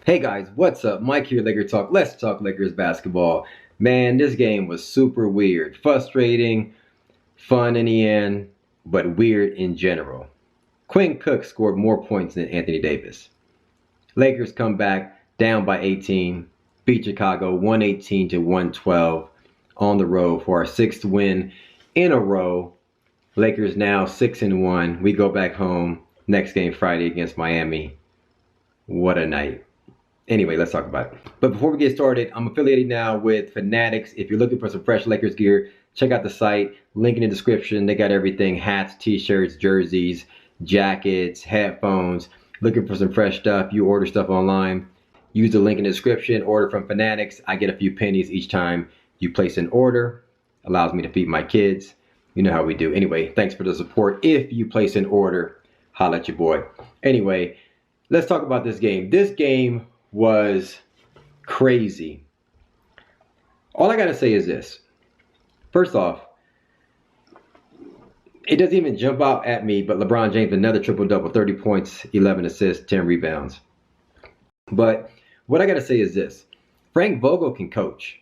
Hey guys, what's up? Mike here, Laker Talk. Let's talk Lakers basketball. Man, this game was super weird. Frustrating, fun in the end, but weird in general. Quinn Cook scored more points than Anthony Davis. Lakers come back down by 18, beat Chicago 118 to 112 on the road for our sixth win in a row. Lakers now 6-1. We go back home next game Friday against Miami. What a night. Anyway, let's talk about it. But before we get started, I'm affiliated now with Fanatics. If you're looking for some fresh Lakers gear, check out the site. Link in the description. They got everything: hats, t-shirts, jerseys, jackets, headphones. Looking for some fresh stuff. You order stuff online. Use the link in the description. Order from Fanatics. I get a few pennies each time you place an order. Allows me to feed my kids. You know how we do. Anyway, thanks for the support. If you place an order, holla at your boy. Anyway, let's talk about this game. This game was crazy. All I gotta say is this. First off, it doesn't even jump out at me, but LeBron James, another triple-double, 30 points, 11 assists, 10 rebounds. But what I gotta say is this. Frank Vogel can coach.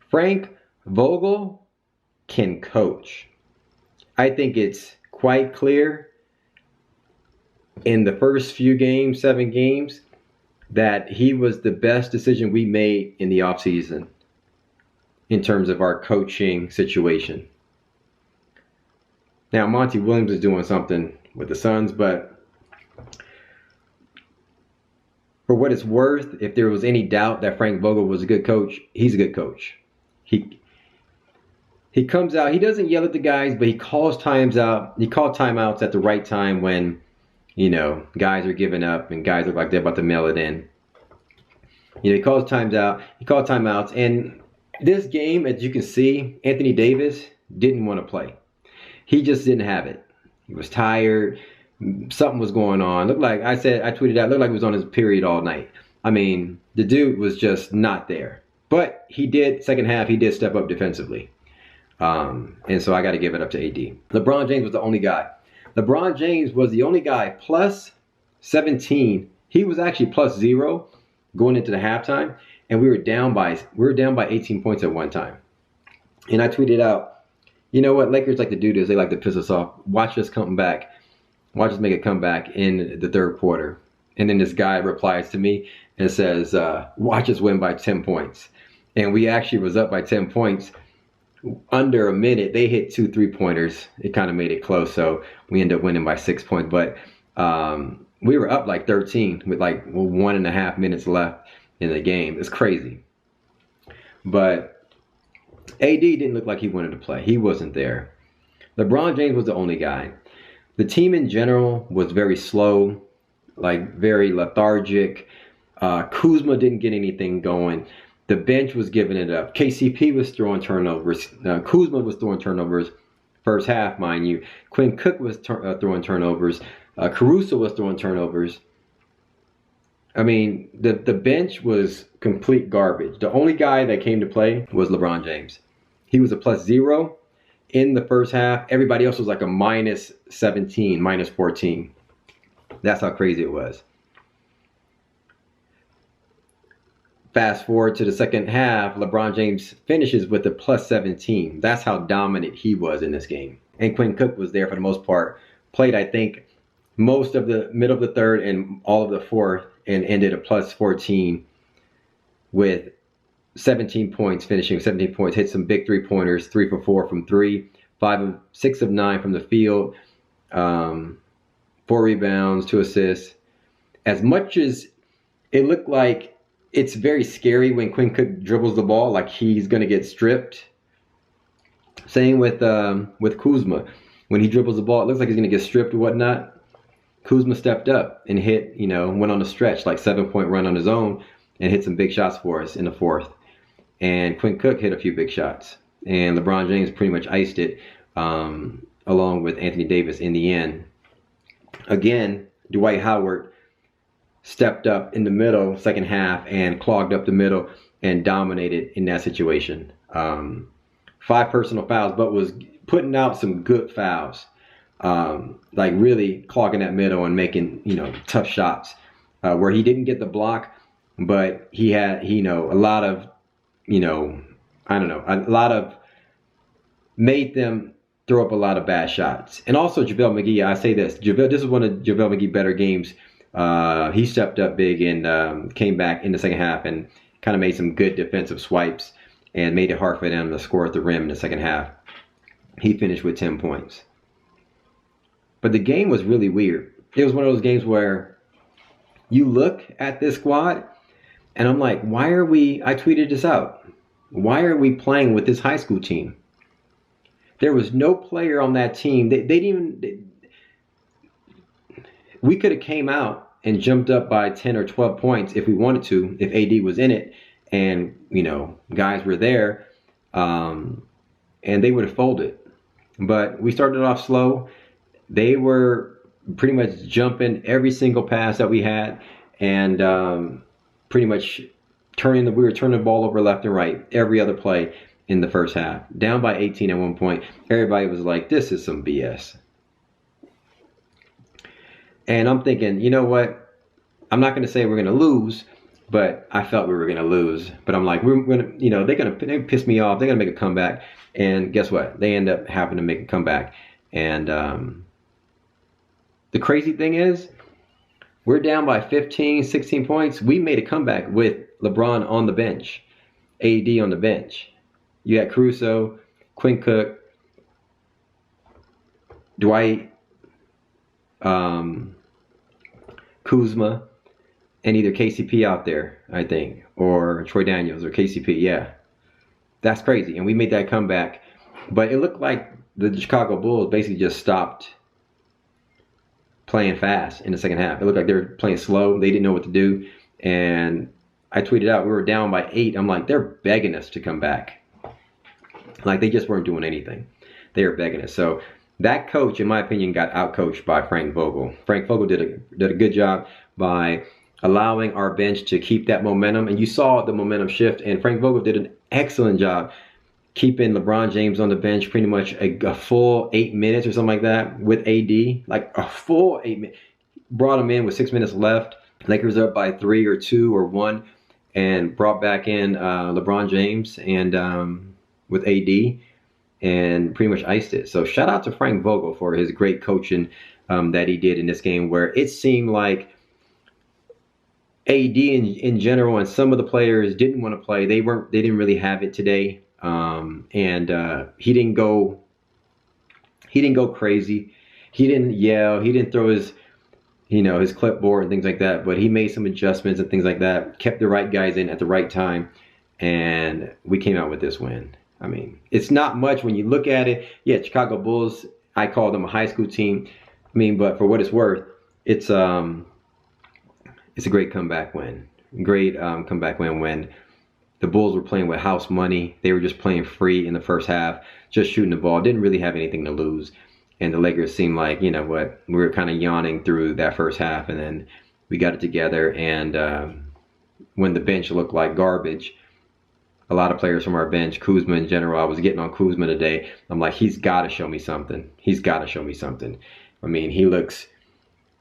Frank Vogel can coach. I think it's quite clear in the first few games, 7 games, that he was the best decision we made in the offseason in terms of our coaching situation. Now, Monty Williams is doing something with the Suns, but for what it's worth, if there was any doubt that Frank Vogel was a good coach, he's a good coach. He comes out, he doesn't yell at the guys, but he calls times out. He called timeouts at the right time when guys are giving up and guys look like they're about to mail it in. He calls times out. He called timeouts. And this game, as you can see, Anthony Davis didn't want to play. He just didn't have it. He was tired. Something was going on. Looked like, I tweeted out, looked like he was on his period all night. I mean, the dude was just not there. But he did, second half, he did step up defensively. And so I got to give it up to AD. LeBron James was the only guy. LeBron James was the only guy plus 17. He was actually plus 0 going into the halftime, and we were down by 18 points at one time. And I tweeted out, you know what, Lakers like to do this. They like to piss us off. Watch us come back. Watch us make a comeback in the third quarter. And then this guy replies to me and says, watch us win by 10 points. And we actually was up by 10 points. Under a minute, they hit 2 3-pointers. It kind of made it close, so we ended up winning by 6 points. But we were up like 13 with like 1.5 minutes left in the game. It's crazy. But AD didn't look like he wanted to play. He wasn't there. LeBron James was the only guy. The team in general was very slow, like very lethargic. Kuzma didn't get anything going. The bench was giving it up. KCP was throwing turnovers. Kuzma was throwing turnovers first half, mind you. Quinn Cook was throwing turnovers. Caruso was throwing turnovers. I mean, the bench was complete garbage. The only guy that came to play was LeBron James. He was a plus 0 in the first half. Everybody else was like a minus 17, minus 14. That's how crazy it was. Fast forward to the second half, LeBron James finishes with a plus 17. That's how dominant he was in this game. And Quinn Cook was there for the most part. Played, I think, most of the middle of the third and all of the fourth, and ended a plus 14 with 17 points, finishing 17 points. Hit some big 3-pointers, 3 for 4 from 3, 6 of 9 from the field, 4 rebounds, 2 assists. As much as it looked like it's very scary when Quinn Cook dribbles the ball, like he's going to get stripped. Same with Kuzma. When he dribbles the ball, it looks like he's going to get stripped or whatnot. Kuzma stepped up and hit, went on a stretch, like 7-point run on his own, and hit some big shots for us in the fourth. And Quinn Cook hit a few big shots. And LeBron James pretty much iced it, along with Anthony Davis in the end. Again, Dwight Howard stepped up in the middle, second half, and clogged up the middle and dominated in that situation. 5 personal fouls, but was putting out some good fouls. Like really clogging that middle and making, tough shots. where he didn't get the block, but he had, a lot of, I don't know, a lot of made them throw up a lot of bad shots. And also JaVale McGee, I say this, this is one of JaVale McGee's better games. He stepped up big and came back in the second half and kind of made some good defensive swipes and made it hard for them to score at the rim in the second half. He finished with 10 points. But the game was really weird. It was one of those games where you look at this squad and I'm like, I tweeted this out. Why are we playing with this high school team? There was no player on that team. They didn't even. We could have came out and jumped up by 10 or 12 points if we wanted to, if AD was in it, and guys were there, and they would have folded. But we started off slow. They were pretty much jumping every single pass that we had, and pretty much we were turning the ball over left and right every other play. In the first half, down by 18 at one point, everybody was like, this is some BS. And I'm thinking, you know what? I'm not going to say we're going to lose, but I felt we were going to lose. But I'm like, we're going to, they're going to piss me off. They're going to make a comeback. And guess what? They end up having to make a comeback. And the crazy thing is, we're down by 15, 16 points. We made a comeback with LeBron on the bench, AD on the bench. You had Caruso, Quinn Cook, Dwight, Kuzma, and either KCP out there, I think, or Troy Daniels or KCP. Yeah, that's crazy. And we made that comeback. But it looked like the Chicago Bulls basically just stopped playing fast in the second half. It looked like they were playing slow. They didn't know what to do. And I tweeted out, we were down by 8. I'm like, they're begging us to come back. Like, they just weren't doing anything. They were begging us. So that coach, in my opinion, got outcoached by Frank Vogel. Frank Vogel did a good job by allowing our bench to keep that momentum. And you saw the momentum shift. And Frank Vogel did an excellent job keeping LeBron James on the bench pretty much a full 8 minutes or something like that with AD. Like a full 8 minutes. Brought him in with 6 minutes left. Lakers up by 3 or 2 or 1. And brought back in LeBron James and with AD and pretty much iced it. So shout out to Frank Vogel for his great coaching that he did in this game, where it seemed like AD in general and some of the players didn't want to play. They didn't really have it today. And he didn't go crazy. He didn't yell. He didn't throw his clipboard and things like that, but he made some adjustments and things like that, kept the right guys in at the right time, and we came out with this win. I mean, it's not much when you look at it. Yeah, Chicago Bulls, I call them a high school team. I mean, but for what it's worth, it's a great comeback win. Great comeback win when the Bulls were playing with house money. They were just playing free in the first half, just shooting the ball. Didn't really have anything to lose. And the Lakers seemed like, we were kind of yawning through that first half, and then we got it together. And when the bench looked like garbage, a lot of players from our bench, Kuzma in general, I was getting on Kuzma today. I'm like, he's got to show me something. He's got to show me something. I mean, he looks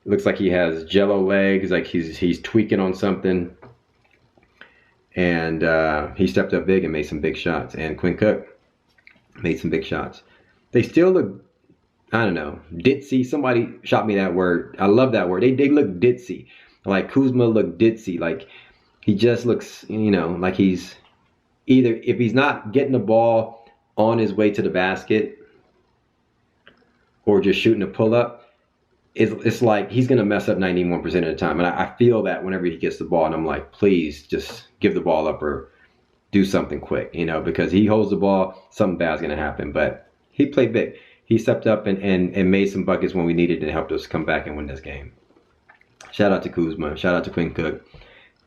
like he has jello legs, like he's tweaking on something. And he stepped up big and made some big shots. And Quinn Cook made some big shots. They still look, I don't know, ditzy. Somebody shot me that word. I love that word. They look ditzy. Like Kuzma looked ditzy. Like he just looks, like he's either, if he's not getting the ball on his way to the basket or just shooting a pull-up, it's like he's going to mess up 91% of the time. And I feel that whenever he gets the ball, and I'm like, please just give the ball up or do something quick, because he holds the ball, something bad's going to happen. But he played big. He stepped up and made some buckets when we needed and helped us come back and win this game. Shout out to Kuzma. Shout out to Quinn Cook.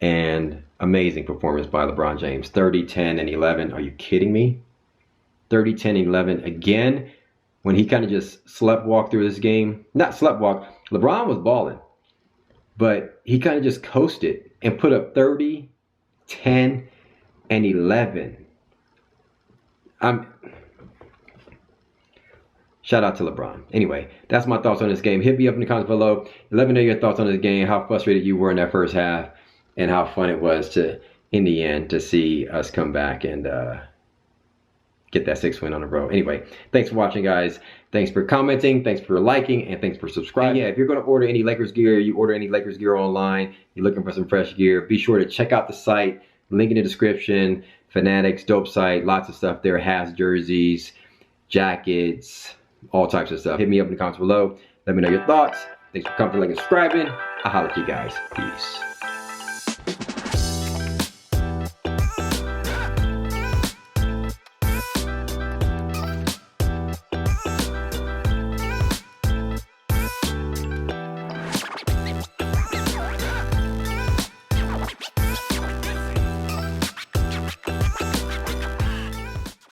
And amazing performance by LeBron James. 30, 10, and 11. Are you kidding me? 30, 10, and 11 again. When he kind of just sleptwalked through this game. Not sleptwalk. LeBron was balling. But he kind of just coasted and put up 30, 10, and 11. Shout out to LeBron. Anyway, that's my thoughts on this game. Hit me up in the comments below. Let me know your thoughts on this game, how frustrated you were in that first half, and how fun it was to, in the end, to see us come back and get that 6th win on the road. Anyway, thanks for watching, guys. Thanks for commenting, thanks for liking, and thanks for subscribing. And yeah, if you're going to order any Lakers gear, you order any Lakers gear online, you're looking for some fresh gear, be sure to check out the site. Link in the description. Fanatics, dope site, lots of stuff there. Has jerseys, jackets, all types of stuff. Hit me up in the comments below. Let me know your thoughts. Thanks for coming, liking, and subscribing. I'll holler at you guys. Peace.